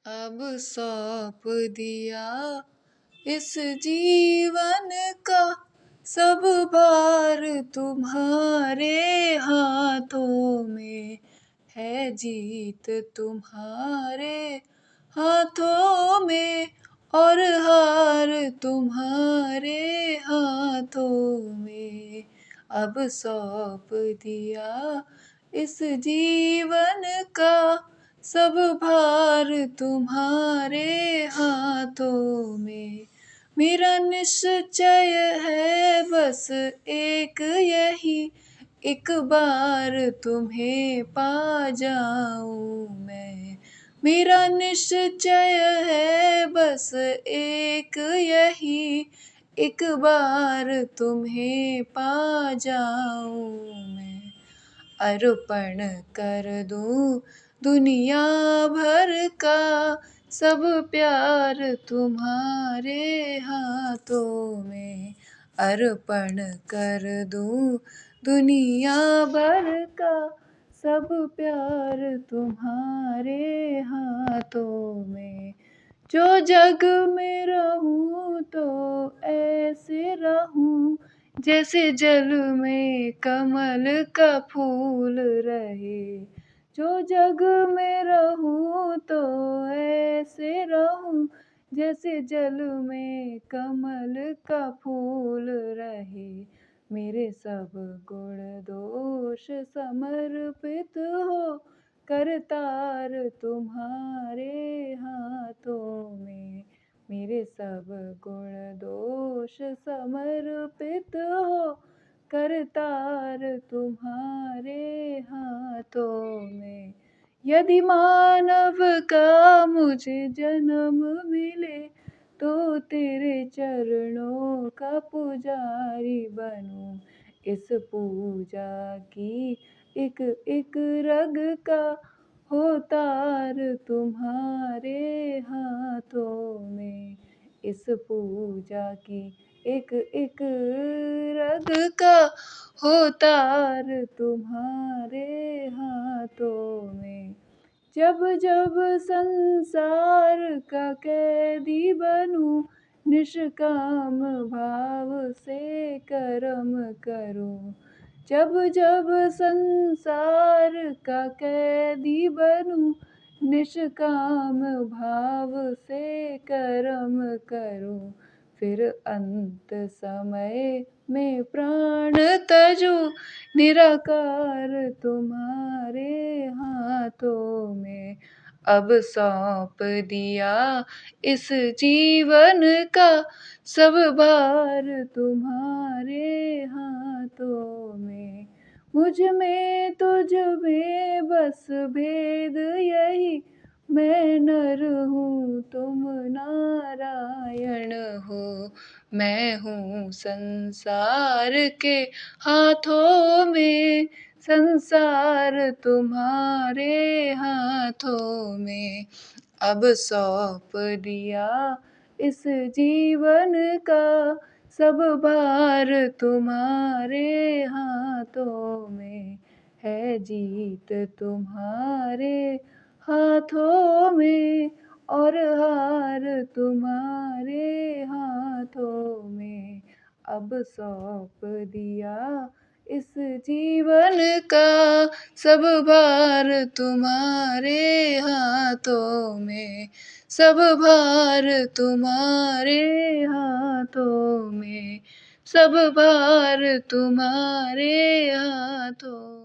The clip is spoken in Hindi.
अब सौंप दिया इस जीवन का सब भार तुम्हारे हाथों में है, जीत तुम्हारे हाथों में और हार तुम्हारे हाथों में। अब सौंप दिया इस जीवन का सब भार तुम्हारे हाथों में। मेरा निश्चय है बस एक यही, एक बार तुम्हें पा जाऊं मैं। मेरा निश्चय है बस एक यही, एक बार तुम्हें पा जाऊं मैं। अर्पण कर दूं दुनिया भर का सब प्यार तुम्हारे हाथों में। अर्पण कर दूं दुनिया भर का सब प्यार तुम्हारे हाथों में। जो जग में रहूं तो ऐसे रहूं जैसे जल में कमल का फूल रहे। जो जग में रहूं तो ऐसे रहूं जैसे जल में कमल का फूल रहे। मेरे सब गुण दोष समर्पित हो करतार तुम्हारे हाथों में। मेरे सब गुण दोष समर्पित हो करतार तुम्हारे हाथों में। यदि मानव का मुझे जन्म मिले तो तेरे चरणों का पुजारी बनूं। इस पूजा की एक एक रग का हो तार तुम्हारे हाथों में। इस पूजा की एक एक रग का हो तार तुम्हारे हाथों में। जब जब संसार का कैदी बनूं, निष्काम भाव से कर्म करूं। जब जब संसार का कैदी बनूं, निष्काम भाव से कर्म करूं। फिर अंत समय में प्राण तजूं, निराकार तुम्हारे हाथों में। अब सौंप दिया इस जीवन का सब भार तुम्हारे हाथों में। मुझ में तुझ में बस भेद यही, मैं नर हूँ तुम नारायण हो। मैं हूँ संसार के हाथों में, संसार तुम्हारे हाथों में। अब सौंप दिया इस जीवन का सब भार तुम्हारे हाथों में है, जीत तुम्हारे हाथों में और हार तुम्हारे हाथों में। अब सौंप दिया इस जीवन का सब भार तुम्हारे हाथों में, सब भार तुम्हारे हाथों में, सब भार तुम्हारे हाथों।